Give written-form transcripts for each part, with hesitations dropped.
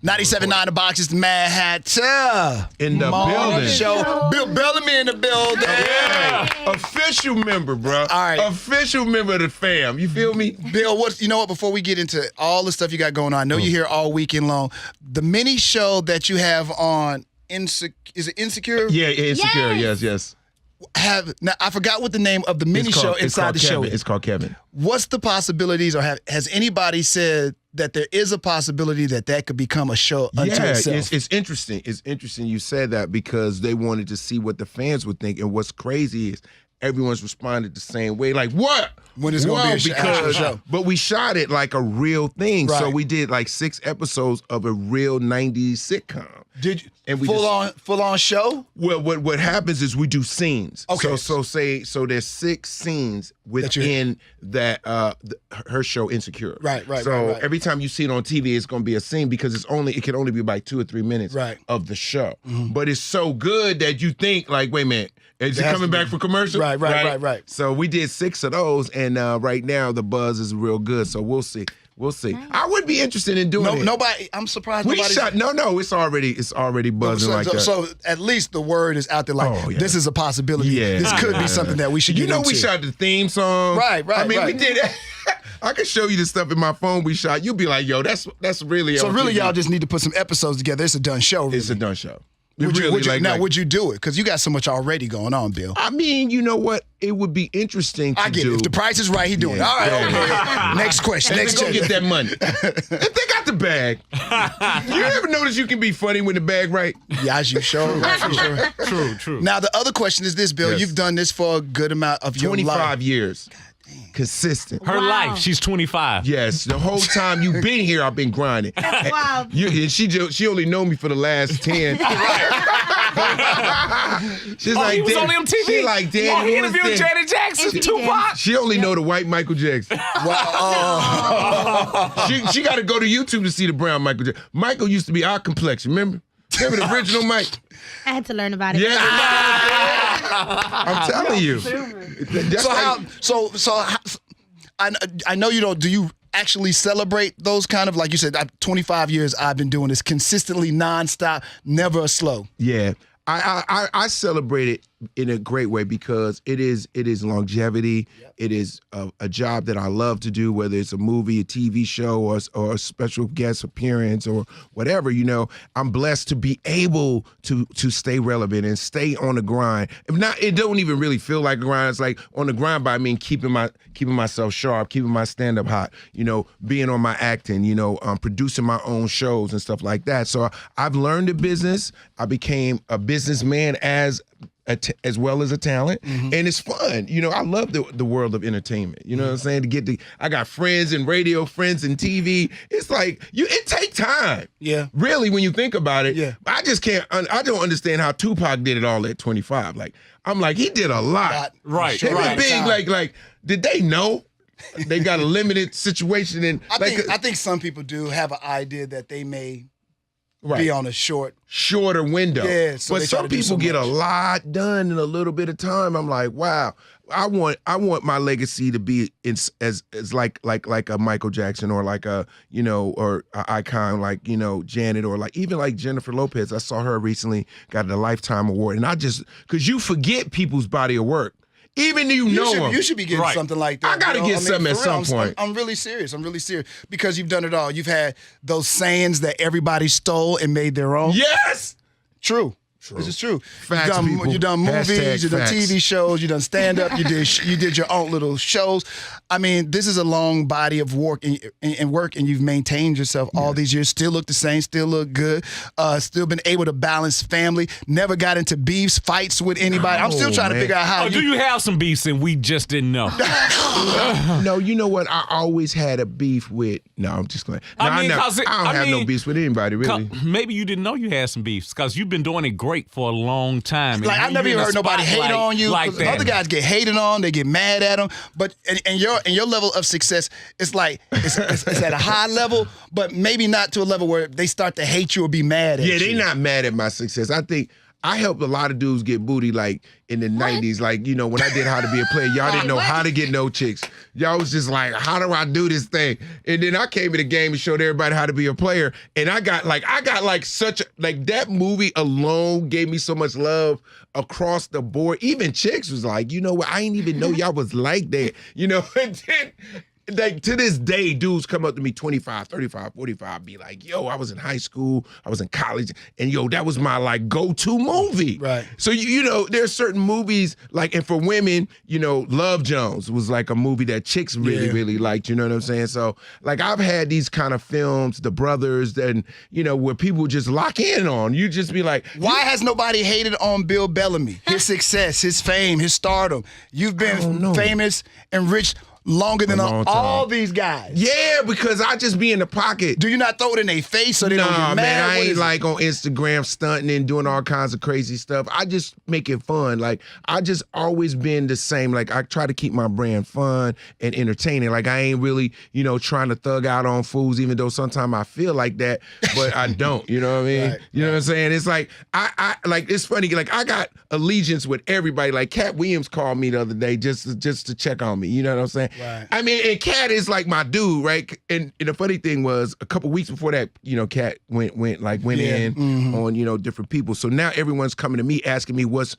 97.9 The Box is the Mad Hatta. In the building. Show. Bill Bellamy in the building. Yeah. Official member, bro. All right. Official member of the fam. You feel me? Bill, you know what? Before we get into all the stuff you got going on, I know you're here all weekend long. The mini show that you have on, is it Insecure? Yeah, Insecure. Yes. Now, I forgot what the name of the mini show inside the show is. It's called Kev'yn. What's the possibilities, or has anybody said that there is a possibility that could become a show unto itself? It's interesting. It's interesting you said that because they wanted to see what the fans would think. And what's crazy is everyone's responded the same way. Like, what? When is it going to be actual show? But we shot it like a real thing. Right. So we did like 6 episodes of a real 90s sitcom. Did you? And we full on show? Well, what happens is we do scenes. Okay. So there's 6 scenes within that her show Insecure. Right. So every time you see it on TV, it's going to be a scene because it can only be like 2 or 3 minutes of the show. Mm-hmm. But it's so good that you think like, wait a minute, is it coming back for commercial? Right. So we did 6 of those, and right now the buzz is real good. So we'll see. Nice. I would be interested in doing it. Nobody. I'm surprised. We shot. No. It's already buzzing like that. So at least the word is out there. Like this is a possibility. Yeah. This could be something that we should. You know, we shot the theme song. Right. I mean, we did. I can show you the stuff in my phone we shot. You'll be like, yo, that's really. So really, y'all just need to put some episodes together. It's a done show. Really. It's a done show. Would you do it? Because you got so much already going on, Bill. I mean, you know what? It would be interesting to do. I get it. If the price is right, he doing it. All right, okay. Next question. Let's go get that money. If they got the bag. You ever notice you can be funny when the bag right? Yeah, as you show. True. Now, the other question is this, Bill. Yes. You've done this for a good amount of your life. 25 years. Consistent. Her life. She's 25. Yes, the whole time you've been here, I've been grinding. Wow. And she only know me for the last 10. She's he was on MTV. She like, damn, he interviewed Janet Jackson, Tupac. She only know the white Michael Jackson. Wow. She got to go to YouTube to see the brown Michael Jackson. Michael used to be our complexion, remember? Remember the original Mike? I had to learn about it. Yeah. I'm telling you. I know you don't. Do you actually celebrate those kind of, like you said, 25 years I've been doing this consistently, nonstop, never a slow? Yeah. I celebrate it in a great way because it is longevity. Yep. It is a job that I love to do, whether it's a movie, a TV show, or a special guest appearance or whatever. You know, I'm blessed to be able to stay relevant and stay on the grind. If not, it don't even really feel like a grind. It's like on the grind, but I mean keeping myself sharp, keeping my stand-up hot. You know, being on my acting. You know, producing my own shows and stuff like that. So I've learned the business. I became a businessman as well as a talent, and it's fun. You know, I love the world of entertainment. You know what I'm saying? I got friends in radio, friends in TV. It's like it takes time. Yeah, really, when you think about it. Yeah, I just can't. I don't understand how Tupac did it all at 25. Like, I'm like, he did a lot. Right. Big. Like, did they know? They got a limited situation, and I think some people do have an idea that they may. Be on a shorter window. Yeah, so but some people get a lot done in a little bit of time. I'm like, wow. I want my legacy to be as like a Michael Jackson or like a or an icon like Janet or like even like Jennifer Lopez. I saw her recently got a Lifetime Award, and because you forget people's body of work. Even you know them. You should be getting something like that. I got to get something at some point. I'm really serious. Because you've done it all. You've had those sayings that everybody stole and made their own. Yes. True. This is true. Facts, you've done movies, you've done TV shows, you've done stand-up, you did your own little shows. I mean, this is a long body of work, and you've maintained yourself all these years. Still look the same, still look good, still been able to balance family, never got into beefs, fights with anybody. I'm still trying to figure out how do you have some beefs and we just didn't know? No, you know what? I always had a beef with, I'm just going to. I don't have no beefs with anybody, really. Maybe you didn't know you had some beefs because you've been doing it great for a long time. Like, I've never even heard nobody hate on you. Like that. Other guys get hated on, they get mad at them. But and your level of success, it's like it's at a high level, but maybe not to a level where they start to hate you or be mad at you. Yeah, they're not mad at my success. I think I helped a lot of dudes get booty like in the 90s. Like, you know, when I did How to Be a Player, y'all didn't know how to get no chicks. Y'all was just like, how do I do this thing? And then I came in the game and showed everybody how to be a player. And I got such like that movie alone gave me so much love across the board. Even chicks was like, you know what? I didn't even know y'all was like that. You know, and then like to this day, dudes come up to me 25, 35, 45, be like, yo, I was in high school, I was in college, and yo, that was my like go-to movie. Right. So you know, there's certain movies like, and for women, you know, Love Jones was like a movie that chicks really liked, you know what I'm saying? So like I've had these kind of films, The Brothers, and you know, where people just lock in on. You just be like, why has nobody hated on Bill Bellamy? His success, his fame, his stardom. You've been famous and rich longer than all these guys. Yeah, because I just be in the pocket. Do you not throw it in their face so they don't get mad? Man, I What ain't is like on Instagram stunting and doing all kinds of crazy stuff. I just make it fun. Like, I just always been the same. Like, I try to keep my brand fun and entertaining. Like, I ain't really, you know, trying to thug out on fools, even though sometimes I feel like that, but I don't. You know what I mean? Right, you know what I'm saying? It's like, I like, it's funny. Like, I got allegiance with everybody. Like, Cat Williams called me the other day just to check on me. You know what I'm saying? Right. I mean, and Cat is like my dude, right? And the funny thing was, a couple weeks before that, you know, Cat went in on, you know, different people. So now everyone's coming to me asking me what's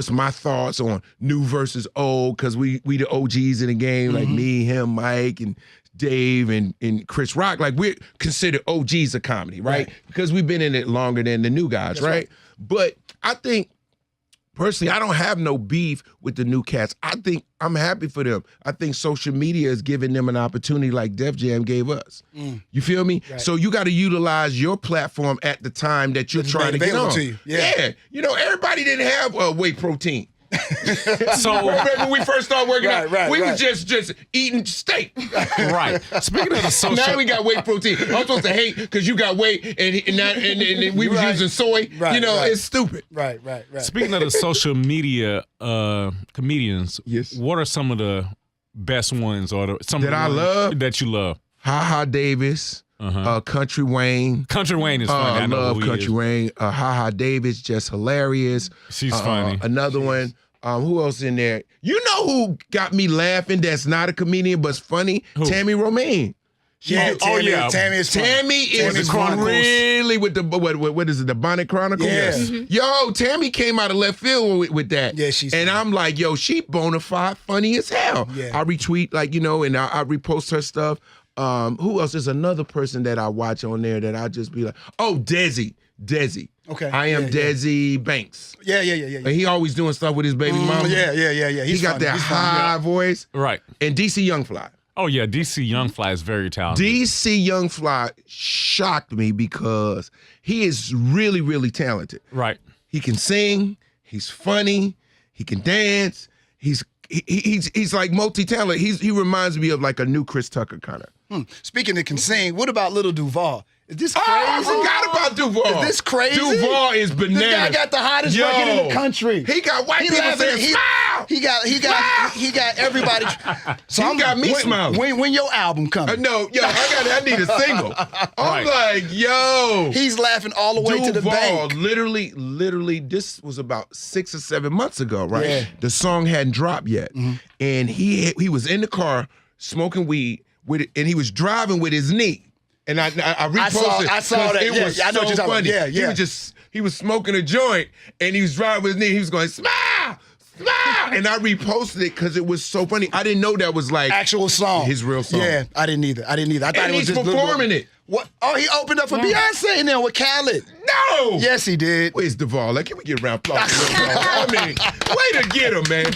my thoughts on new versus old, because we the OGs in the game, like me, him, Mike, and Dave and Chris Rock. Like, we're considered OGs of comedy, right? Because we've been in it longer than the new guys, right? But I think, personally, I don't have no beef with the new cats. I think I'm happy for them. I think social media is giving them an opportunity like Def Jam gave us. You feel me? Right. So you got to utilize your platform at the time that you're trying to get on. To you. Yeah. You know, everybody didn't have whey protein. So remember when we first started working out, we right. was just eating steak. Right. Speaking of the social, now we got whey protein. I'm supposed to hate because you got whey and we was using soy. Right, you know, right. it's stupid. Right. Speaking of the social media comedians, what are some of the best ones or some that I love that you love? Ha Davis. Country Wayne. Country Wayne is funny. I know love Country Wayne. Ha Davis, just hilarious. She's funny. Another one. Who else in there? You know who got me laughing that's not a comedian but's funny? Who? Tammy Romaine. Tammy is funny. Tammy is really with the what is it? The Bonnet Chronicles. Yeah. Yo, Tammy came out of left field with that. Yeah, she's and funny. I'm like, yo, she bona fide funny as hell. Yeah. I retweet, like, you know, and I repost her stuff. Who else? There's another person that I watch on there that I just be like, oh, Desi. Okay. I am Desi Banks. Yeah. And he always doing stuff with his baby mama. Yeah. He got that high voice. Right. And DC Youngfly. Oh yeah, DC Youngfly is very talented. DC Youngfly shocked me because he is really, really talented. Right. He can sing. He's funny. He can dance. He's like multi-talented. He reminds me of like a new Chris Tucker kind of. Speaking of can sing, what about Little Duval? Is this crazy? Oh, I forgot about Duval. Is this crazy? Duval is bananas. This guy got the hottest record in the country. He got white people saying, smile! He got everybody. So He got me smiling. When your album coming? No, yo, I need a single. I'm like, yo. He's laughing all the way to the bank. Literally, this was about 6 or 7 months ago, right? Yeah. The song hadn't dropped yet. And he was in the car smoking weed with it, and he was driving with his knee. And I reposted. I saw that. It was I know so what you're talking funny. about. Yeah. He was smoking a joint, and he was driving with his knee. He was going, smile, smile. And I reposted it because it was so funny. I didn't know that was like Actual song. his real song. Yeah, I didn't either. I thought And it was he's just performing it. What? Oh, he opened up for Beyonce in there with Khaled. No. Yes, he did. Where's Duval? Like, can we get around applause? I mean, way to get him, man.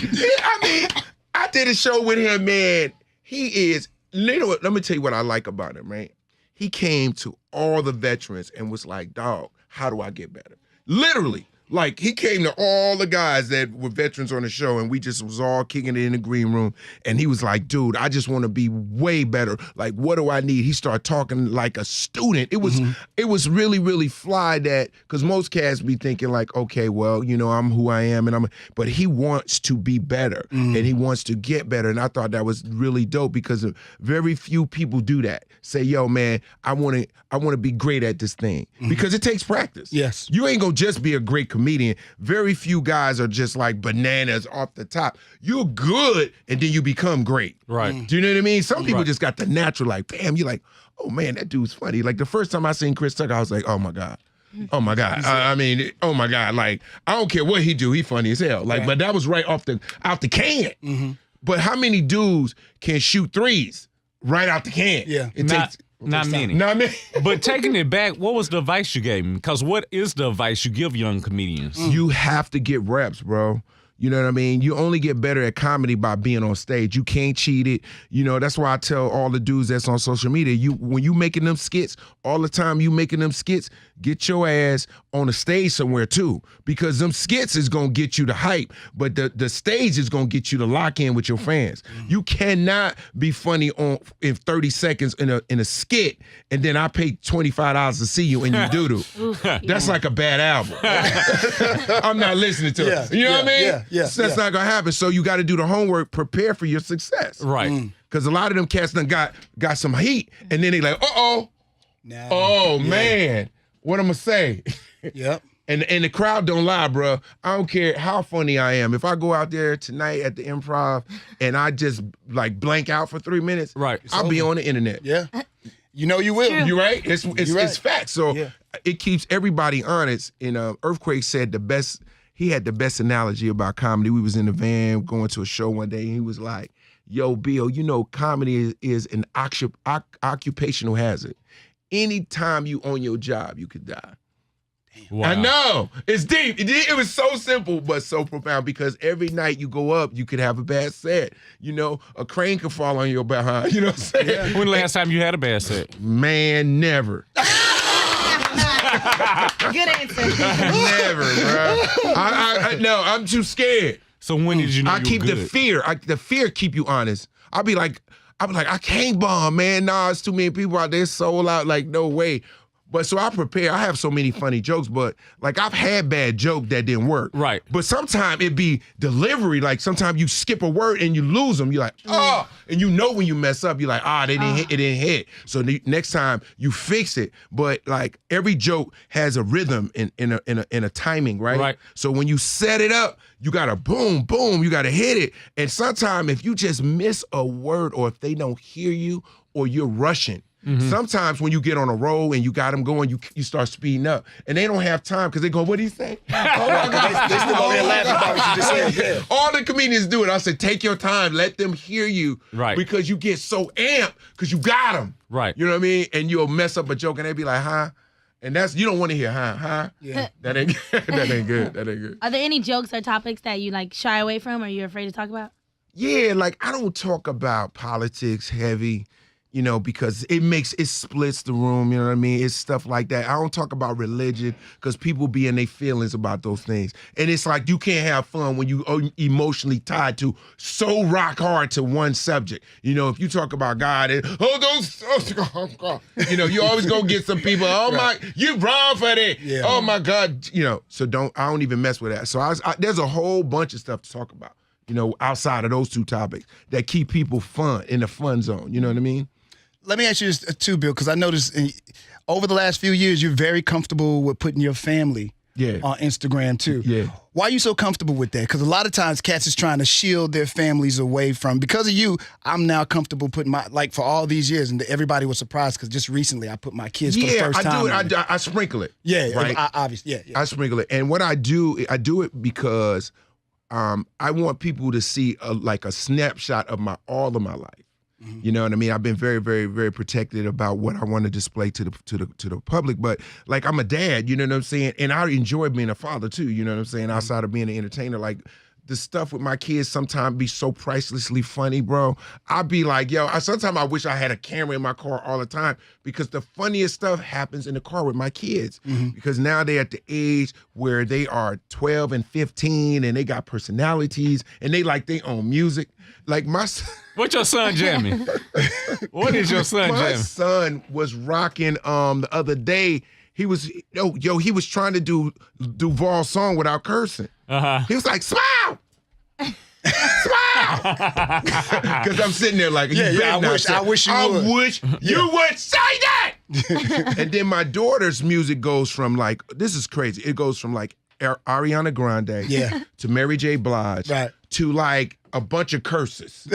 I mean, I did a show with him, man. He is. You know what? Let me tell you what I like about him, right? He came to all the veterans and was like, dog, how do I get better? Literally. Like, he came to all the guys that were veterans on the show, and we just was all kicking it in the green room. And he was like, dude, I just want to be way better. Like, what do I need? He started talking like a student. It was really, really fly that, because most cats be thinking like, okay, well, you know, I'm who I am, but he wants to be better, and he wants to get better. And I thought that was really dope, because very few people do that. Say, yo, man, I want to be great at this thing, because it takes practice. Yes. You ain't gonna just be a great comedian. comedian, very few guys are just like bananas off the top. You're good, and then you become great. Right. Do you know what I mean? Some people just got the natural, like, bam, you're like, oh man, that dude's funny. Like the first time I seen Chris Tucker, I was like, oh my God. Oh my God. I mean, oh my God. Like, I don't care what he do, he funny as hell. Like, but that was right out the can. Mm-hmm. But how many dudes can shoot threes right out the can? Yeah. Not many. Not many. But taking it back, what was the advice you gave me? Because what is the advice you give young comedians? You have to get reps, bro. You know what I mean? You only get better at comedy by being on stage. You can't cheat it. You know, that's why I tell all the dudes that's on social media, when you making them skits, all the time you making them skits, get your ass on a stage somewhere too. Because them skits is gonna get you the hype, but the stage is gonna get you to lock in with your fans. You cannot be funny in 30 seconds in a skit, and then I pay $25 to see you and you doo-doo. That's like a bad album. I'm not listening to it. You know what I mean? So that's not gonna happen. So you got to do the homework, prepare for your success. Right. Because a lot of them cats done got some heat, and then they like, man, what I'm gonna say? Yep. And the crowd don't lie, bro. I don't care how funny I am. If I go out there tonight at the Improv and I just like blank out for 3 minutes, I'll be on the internet. Yeah. You know you will. You right? It's facts. So it keeps everybody honest. And Earthquake said he had the best analogy about comedy. We was in the van going to a show one day, and he was like, yo, Bill, you know, comedy is an occupational hazard. Anytime you on your job, you could die. Wow. I know. It's deep. It was so simple, but so profound, because every night you go up, you could have a bad set. You know, a crane could fall on your behind. You know what I'm saying? Yeah. When the last time you had a bad set? Man, never. Good answer. Never, bro. No, I'm too scared. So when did you know I keep you were the good? fear. The fear keep you honest. I'll be like, I can't bomb, man. Nah, it's too many people out there sold out. Like, no way. But so I prepare. I have so many funny jokes, but like I've had bad joke that didn't work. Right. But sometimes it be delivery. Like sometimes you skip a word and you lose them. You're like, oh, and you know when you mess up, you're like, they didn't hit. It didn't hit. So next time you fix it. But like every joke has a rhythm in a timing, right? Right. So when you set it up, you gotta boom, boom. You gotta hit it. And sometimes if you just miss a word, or if they don't hear you, or you're rushing. Mm-hmm. Sometimes when you get on a roll and you got them going, you start speeding up, and they don't have time because they go, "What did he say?" Oh my God! They still over there laughing about what you just said. Yeah. All the comedians do it. I said, take your time, let them hear you, right? Because you get so amped because you got them, right? You know what I mean? And you'll mess up a joke, and they be like, "Huh?" And you don't want to hear, "Huh?" Yeah, that ain't good. That ain't good. Are there any jokes or topics that you like shy away from, or you're afraid to talk about? Yeah, like I don't talk about politics heavy. You know, because it splits the room, you know what I mean? It's stuff like that. I don't talk about religion because people be in their feelings about those things. And it's like you can't have fun when you are emotionally tied to so rock hard to one subject. You know, if you talk about God, you know, you always gonna get some people, you wrong for that. Yeah. Oh my God, you know, so I don't even mess with that. So there's a whole bunch of stuff to talk about, you know, outside of those two topics that keep people fun in the fun zone. You know what I mean? Let me ask you this too, Bill, because I noticed over the last few years, you're very comfortable with putting your family on Instagram too. Yeah. Why are you so comfortable with that? Because a lot of times cats is trying to shield their families away from, because of you, I'm now comfortable putting for all these years, and everybody was surprised because just recently I put my kids for the first time. I do it. I sprinkle it. Yeah, right? Obviously. Yeah. I sprinkle it. And what I do it because I want people to see a snapshot of all of my life. Mm-hmm. You know what I mean? I've been very, very, very protected about what I want to display to the public. But like I'm a dad, you know what I'm saying? And I enjoy being a father too, you know what I'm saying? Outside of being an entertainer, like the stuff with my kids sometimes be so pricelessly funny, bro. I'd be like, sometimes I wish I had a camera in my car all the time, because the funniest stuff happens in the car with my kids. Mm-hmm. Because now they're at the age where they are 12 and 15 and they got personalities and they own music. Like my son. What's your son jamming? What is your son jamming? My son was rocking the other day. He was he was trying to do Duval's song without cursing. Uh-huh. He was like, smile! Smile! Because I'm sitting there like, I wish you would say that! And then my daughter's music goes from this is crazy. It goes from Ariana Grande to Mary J. Blige to like a bunch of curses.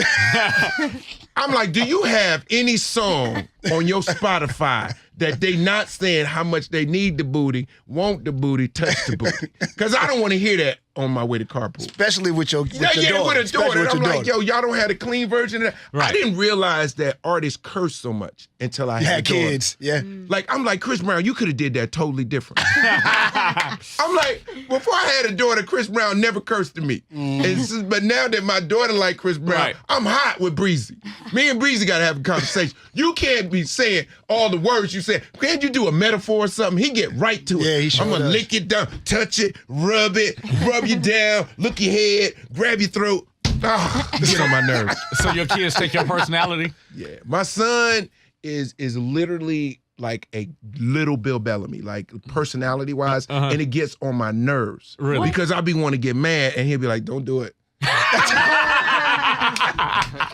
I'm like, do you have any song on your Spotify that they not saying how much they need the booty, want the booty, touch the booty? Because I don't want to hear that on my way to carpool. Especially with your daughter. With a daughter. And I'm like, yo, y'all don't have a clean version of that. Right. I didn't realize that artists curse so much until I had kids. Yeah. Like, I'm like, Chris Brown, you could have did that totally different. I'm like, before I had a daughter, Chris Brown never cursed to me. But now that my daughter like Chris Brown, I'm hot with Breezy. Me and Breezy got to have a conversation. You can't be saying all the words you said. Can't you do a metaphor or something? He get right to it. Yeah, he sure I'm going to lick it down, touch it, rub you down, look your head, grab your throat. Get on my nerves. So your kids take your personality? Yeah. My son is literally like a little Bill Bellamy, like personality-wise, and it gets on my nerves. Really? Because I be want to get mad, and he'll be like, don't do it.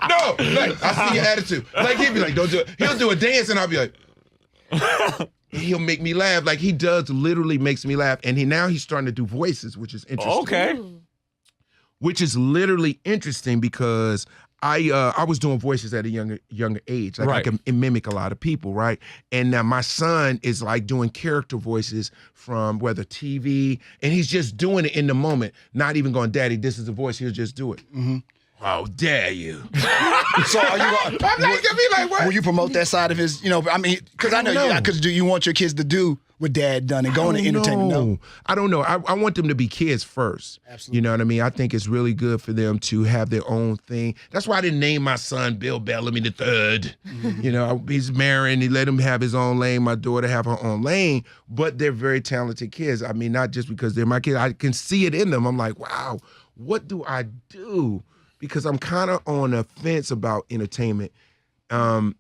No, like, I see your attitude. Like, he'll be like, don't do it. He'll do a dance, and I'll be like... He'll make me laugh. Like, he does literally makes me laugh. And now he's starting to do voices, which is interesting. Okay. Which is literally interesting because I was doing voices at a younger age. Like, I can mimic a lot of people, right? And now my son is like doing character voices from whether TV, and he's just doing it in the moment, not even going, Daddy, this is a voice. He'll just do it. How dare you? So are you? I'm not gonna be like, what? Will you promote that side of his? I mean, because I know. Because do you want your kids to do what Dad done and go into entertainment? No, I don't know. I want them to be kids first. Absolutely. You know what I mean? I think it's really good for them to have their own thing. That's why I didn't name my son Bill Bellamy III. You know, he's married. He let him have his own lane. My daughter have her own lane. But they're very talented kids. I mean, not just because they're my kids. I can see it in them. I'm like, wow, what do I do? Because I'm kind of on a fence about entertainment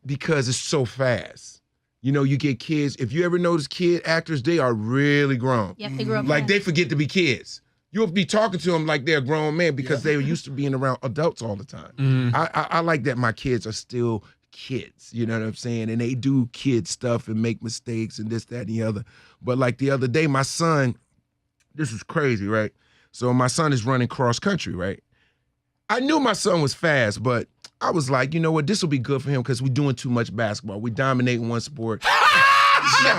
because it's so fast. You know, you get kids. If you ever notice kid actors, they are really grown. Yep, they grow up like fast. they forget to be kids. You'll be talking to them like they're a grown man because they were used to being around adults all the time. I like that my kids are still kids, you know what I'm saying? And they do kid stuff and make mistakes and this, that, and the other. But like the other day, my son, this is crazy, right? So my son is running cross country, right? I knew my son was fast, but I was like, you know what? This will be good for him because we're doing too much basketball. We dominate one sport. That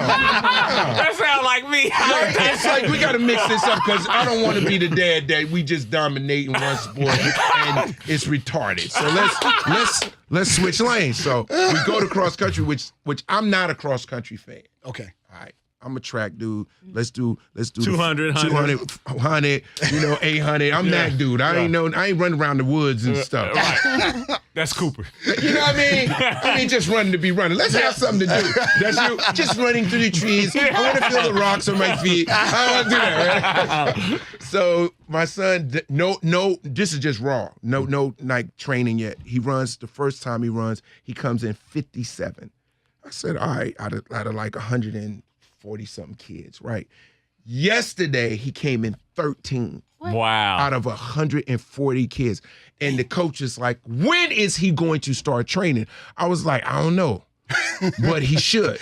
sounds like me. It's like we got to mix this up because I don't want to be the dad that we just dominate in one sport and it's retarded. So let's switch lanes. So we go to cross country, which I'm not a cross country fan. Okay. All right. I'm a track dude. Let's do 200, 100, 800. I'm that dude. I ain't running around the woods and stuff. Right. That's Cooper. You know what I mean? I ain't just running to be running. Let's have something to do. That's you. Just running through the trees. I want to feel the rocks on my feet. I want to do that, right? So my son, no, this is just raw. No, like training yet. He runs, the first time he comes in 57. I said, all right, out of like 140-something kids, right? Yesterday, he came in 13. Wow. Out of 140 kids. And the coach is like, when is he going to start training? I was like, I don't know. But he should.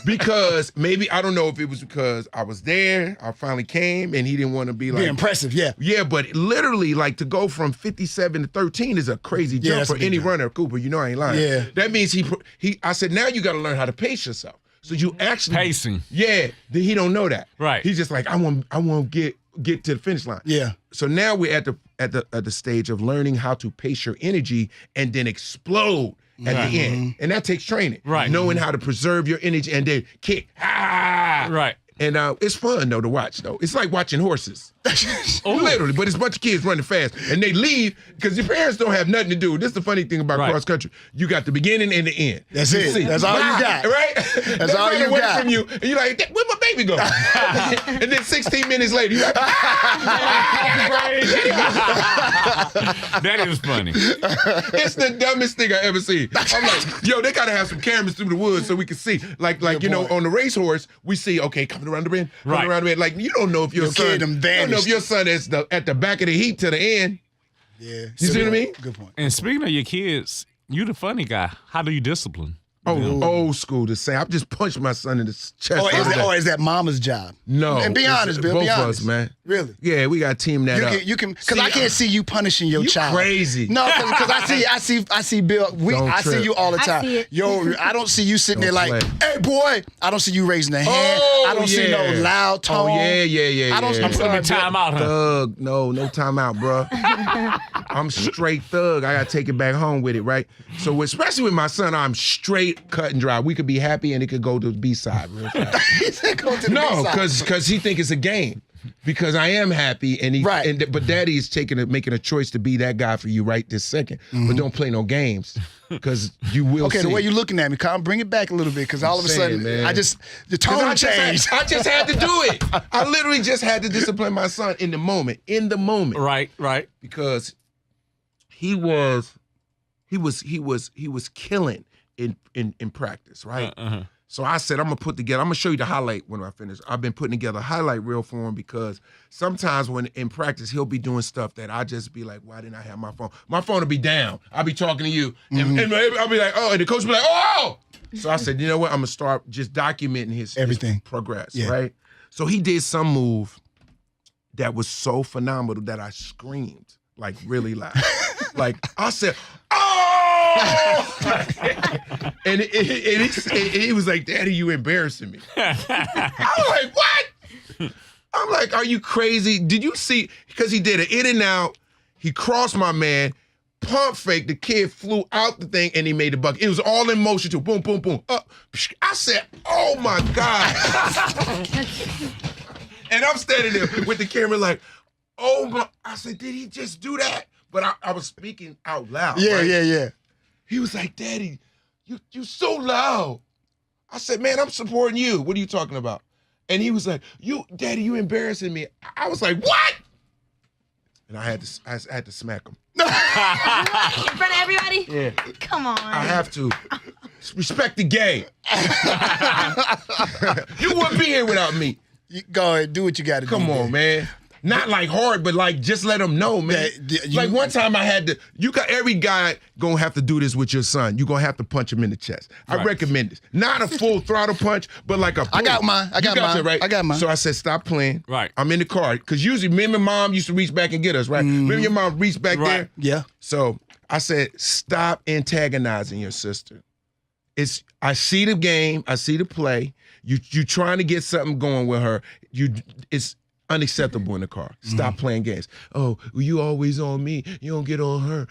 Because maybe, I don't know if it was because I was there, I finally came, and he didn't want to be like... Be impressive, yeah. Yeah, but literally, like, to go from 57 to 13 is a crazy jump for any runner. Cooper, you know I ain't lying. Yeah. That means I said, now you got to learn how to pace yourself. So you actually... Pacing. Yeah, he don't know that. Right. He's just like, I want to get to the finish line. Yeah. So now we're at the stage of learning how to pace your energy and then explode at the end. And that takes training. Right. Knowing how to preserve your energy and then kick. Right. And it's fun, though, to watch, though. It's like watching horses. Literally. But it's a bunch of kids running fast. And they leave because your parents don't have nothing to do. This is the funny thing about cross country. You got the beginning and the end. That's it. See, That's all you got. Right? That's all you away got. From you, and you're like, where my baby go? And then 16 minutes later, you're like, That is funny. It's the dumbest thing I ever seen. I'm like, yo, they gotta have some cameras through the woods so we can see. Like you know, on the racehorse, we see, okay, coming around the bend, coming around the bend. Like, you don't know if your son, you don't know if your son is at the back of the heat to the end. Yeah. You see what I mean? Good point. And speaking of your kids, you the funny guy. How do you discipline Oh, old school to say. I just punched my son in the chest. Or is that mama's job? No. And be honest, Bill. Both be of honest. us, man. Really? Yeah, we got to team that up. You can, because I can't see you punishing your child. Crazy. No, because I see Bill. I see you all the time. I see it. Yo, I don't see you sitting there like, play. hey boy. I don't see you raising the hand. I don't see no loud tone. Oh yeah. I don't. yeah. I'm sorry, Time out, huh? Thug. No time out, bro. I'm straight thug. I gotta take it back home with it, right? So especially with my son, I'm straight cut and dry. We could be happy and it could go to the B-side. Real fast. He said go to the No, B-side. because he think it's a game. Because I am happy, and but Daddy is making a choice to be that guy for you right this second. But don't play no games, because you will. Okay, see. the way you're looking at me, Kyle, bring it back a little bit, because all of a sudden, man. the tone changed. I just had to do it. I literally just had to discipline my son in the moment. Right. Because he was killing in practice, right? So I said, I'm gonna show you the highlight when I finish. I've been putting together a highlight reel for him, because sometimes when in practice, he'll be doing stuff that I just be like, why didn't I have my phone? My phone will be down. I'll be talking to you, and I'll be like, oh, and the coach will be like, oh! So I said, you know what? I'm gonna start just documenting his progress, right? So he did some move that was so phenomenal that I screamed, like really loud. Like I said, oh! and he was like, Daddy, you embarrassing me. I was like, what? I'm like, are you crazy? Did you see? Because he did an in and out. He crossed my man, pump fake. The kid flew out the thing and he made the bucket. It was all in motion too. Boom, boom, boom. I said, oh my God. And I'm standing there with the camera like, oh my. I said, did he just do that? But I was speaking out loud. Yeah. He was like, Daddy, you so loud. I said, man, I'm supporting you. What are you talking about? And he was like, Daddy, you embarrassing me. I was like, what? And I had to smack him. In front of everybody? Yeah. Come on. I have to. Respect the game. You wouldn't be here without me. You go ahead, do what you got to do. Come on, man. Not like hard, but like just let them know, man. Like one time I had to, every guy gonna have to do this with your son. You're gonna have to punch him in the chest. I recommend this. Not a full throttle punch, but like a boom. I got mine. I got mine. It, right? I got mine. So I said, stop playing. Right. I'm in the car. Because usually me and my mom used to reach back and get us, right? Remember your mom reached back there? Yeah. So I said, stop antagonizing your sister. I see the game, I see the play. You trying to get something going with her. It's unacceptable in the car. Stop playing games. Oh, well, you always on me. You don't get on her.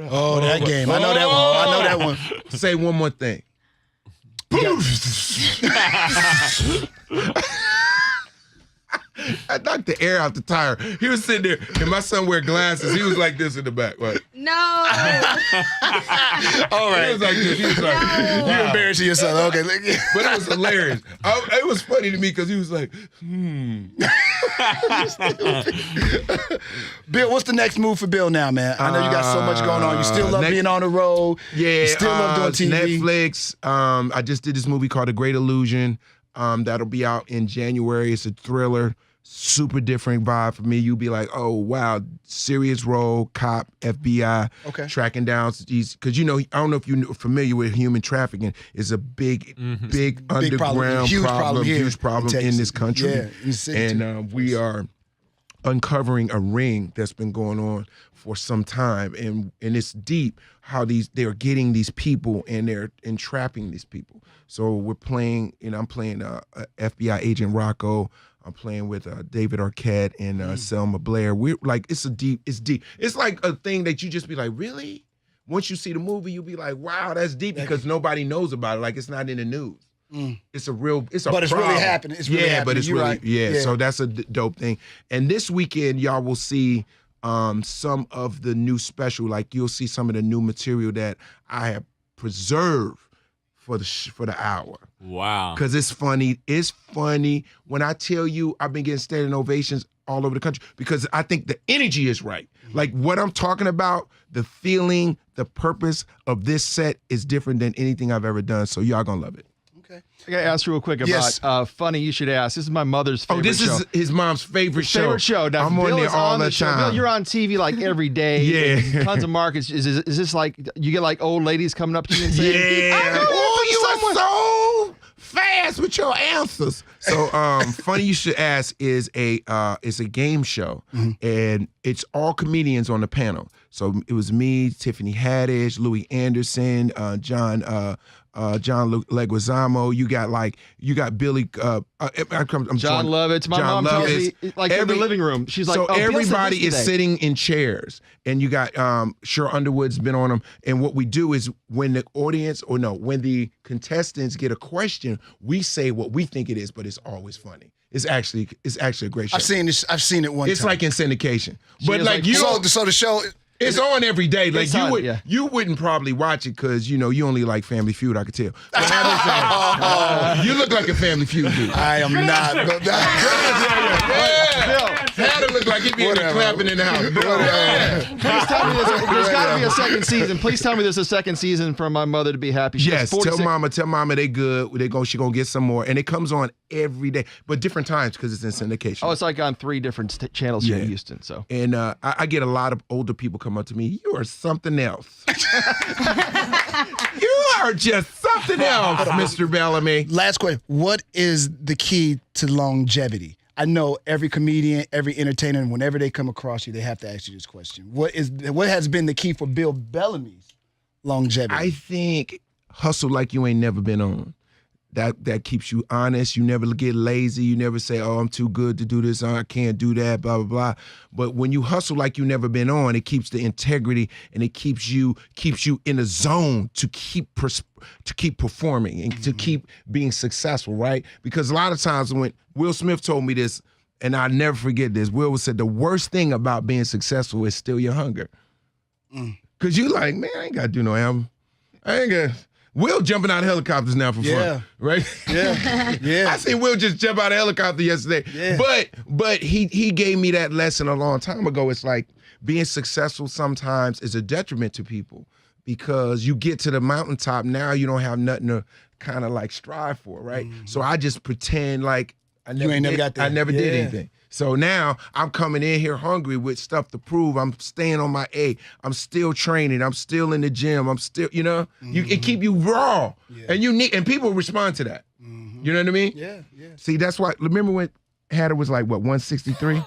Oh, that game. I know that one. Say one more thing. I knocked the air out the tire. He was sitting there, and my son wear glasses. He was like this in the back. Right? No. All right. He was like this. He was like, You embarrassing yourself. Okay. But it was hilarious. It was funny to me because he was like, Bill, what's the next move for Bill now, man? I know you got so much going on. You still love being on the road. Yeah. You still love doing TV. Netflix. I just did this movie called The Great Illusion. That'll be out in January. It's a thriller. Super different vibe for me. You'll be like, oh, wow, serious role, cop, FBI, tracking down these. Because, I don't know if you're familiar with human trafficking. It's a big underground huge problem in this country. Yeah, in the city. And we are uncovering a ring that's been going on for some time. And it's deep how they're getting these people and they're entrapping these people. So we're playing, I'm playing FBI agent Rocco. I'm playing with David Arquette and Selma Blair. We're like, it's deep. It's like a thing that you just be like, really? Once you see the movie, you'll be like, wow, that's deep, because nobody knows about it. Like, it's not in the news. It's a But it's problem. really happening. It's really happening. But it's You're really, right. yeah. So that's a dope thing. And this weekend, y'all will see some of the new special. Like, you'll see some of the new material that I have preserved for the hour. Wow. Because it's funny. It's funny. When I tell you, I've been getting standing ovations all over the country because I think the energy is right. Like what I'm talking about, the feeling, the purpose of this set is different than anything I've ever done. So y'all gonna love it. Okay. I got to ask real quick about Funny You Should Ask. This is my mother's favorite show. Is his mom's favorite show. Favorite show. Now, I'm Bill on there is all the the show. time. Bill, you're on TV like every day. Yeah. Tons of markets. Is this like, you get like old ladies coming up to you and saying, Yeah. Oh, you are so fast with your answers. So, Funny You Should Ask is a game show, and it's all comedians on the panel. So it was me, Tiffany Haddish, Louis Anderson, John Leguizamo. You got Billy. John Lovitz. My mom tells me, like in the living room, she's like, so everybody is today. sitting in chairs, and you got Sure Underwood's been on them. And what we do is when the contestants get a question, we say what we think it is, but it's always funny. It's actually a great show. I've seen it one time. It's like in syndication, but like you. So the show. It's on every day. Like on, you wouldn't probably watch it because you only like Family Feud. I could tell. But I'm just saying, you look like a Family Feud dude. I am not. Hatta look like he'd be in there clapping in the house. Please tell me there's got to be a second season. Please tell me there's a second season for my mother to be happy. Yes, tell mama they good. She gonna get some more, and it comes on every day, but different times because it's in syndication. Oh, it's like on 3 different channels here in Houston. So, and I get a lot of older people come up to me. You are something else. You are just something else, Mr. Bellamy. Last question: what is the key to longevity? I know every comedian, every entertainer, whenever they come across you, they have to ask you this question. What has been the key for Bill Bellamy's longevity? I think hustle like you ain't never been on. That keeps you honest. You never get lazy. You never say, oh, I'm too good to do this. I can't do that, blah, blah, blah. But when you hustle like you never been on, it keeps the integrity and it keeps you in a zone to keep performing and to keep being successful, right? Because a lot of times when Will Smith told me this, and I'll never forget this, Will said the worst thing about being successful is still your hunger. Because you like, man, I ain't got to do no album. I ain't got Will jumping out of helicopters now for fun, right? Yeah. I seen Will just jump out of helicopter yesterday. Yeah. But he gave me that lesson a long time ago. It's like being successful sometimes is a detriment to people because you get to the mountaintop, now you don't have nothing to kind of like strive for, right? So I just pretend like I never did anything. So now I'm coming in here hungry with stuff to prove. I'm staying on my A. I'm still training. I'm still in the gym. I'm still, it keep you raw. Yeah. And people respond to that. You know what I mean? Yeah. See, that's why, remember when Hatta was like, what, 163? All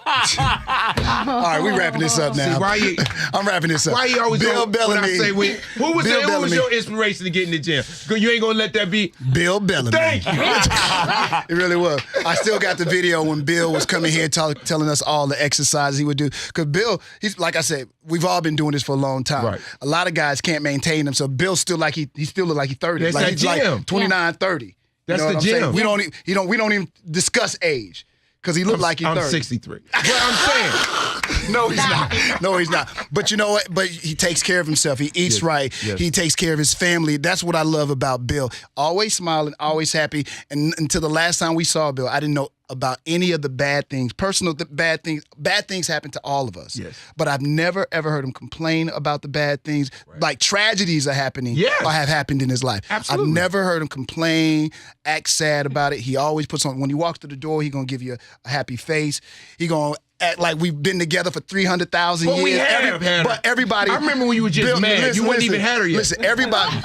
right, we wrapping this up now. See, I'm wrapping this up. Why you always Bill Bellamy? Who was your inspiration to get in the gym? You ain't gonna let that be Bill Bellamy. Thank you. It really was. I still got the video when Bill was coming here telling us all the exercises he would do. Because Bill, he's like I said, we've all been doing this for a long time. Right. A lot of guys can't maintain them. So Bill still like he still look like he's 30. That's like that he's gym. like 29, 30. That's the what I'm gym. saying? We don't even discuss age. Because he looked like he's 30. I'm 63. But I'm saying. No, he's not. No, he's not. But you know what? But he takes care of himself. He eats right. Yes. He takes care of his family. That's what I love about Bill. Always smiling, always happy. And until the last time we saw Bill, I didn't know about any of the bad things, bad things. Bad things happen to all of us. Yes. But I've never, ever heard him complain about the bad things. Right. Like tragedies are happening or have happened in his life. Absolutely. I've never heard him complain, act sad about it. He always puts on, when he walks through the door, he's going to give you a happy face. He going to act like we've been together for 300,000 years. We have, but everybody. I remember when you were just mad. You wouldn't even had her yet. Listen, everybody. You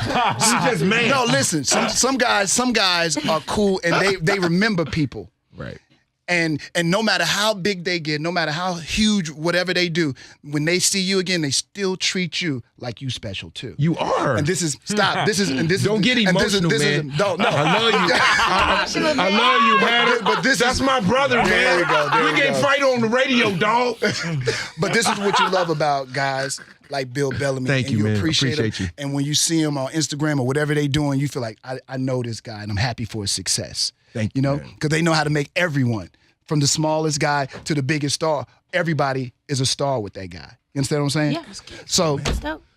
just mad. No, listen. Some guys are cool and they remember people. Right. And no matter how big they get, no matter how huge whatever they do, when they see you again, they still treat you like you special too. You are. And this is Don't get emotional, man. No. I love you. I love you, man. But that's my brother, man. There you go. We can't fight on the radio, dog. But this is what you love about guys like Bill Bellamy. Thank you, man. Appreciate you. And when you see him on Instagram or whatever they doing, you feel like I know this guy and I'm happy for his success. Thank you. You know, because they know how to make everyone, from the smallest guy to the biggest star. Everybody is a star with that guy. You understand what I'm saying? Yeah. So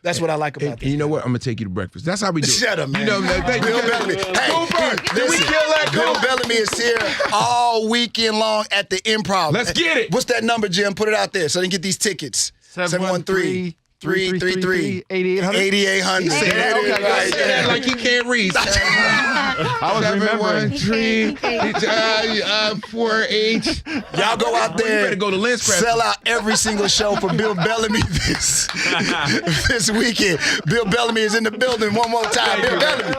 that's what I like about this. And you know what? I'm gonna take you to breakfast. That's how we do it. Shut up, man. You know, Bill Bellamy. Hey, Cooper, did we kill that Bill Cooper? Bellamy is here all weekend long at the Improv. Let's get it. What's that number, Jim? Put it out there so they can get these tickets. 713 333 8800. 8800. Say that, That is okay, right. say that like he can't read. I was remembering. 713-48. Y'all go out You there, better go to Lens Craft. sell out every single show for Bill Bellamy this weekend. Bill Bellamy is in the building one more time. Bill Bellamy.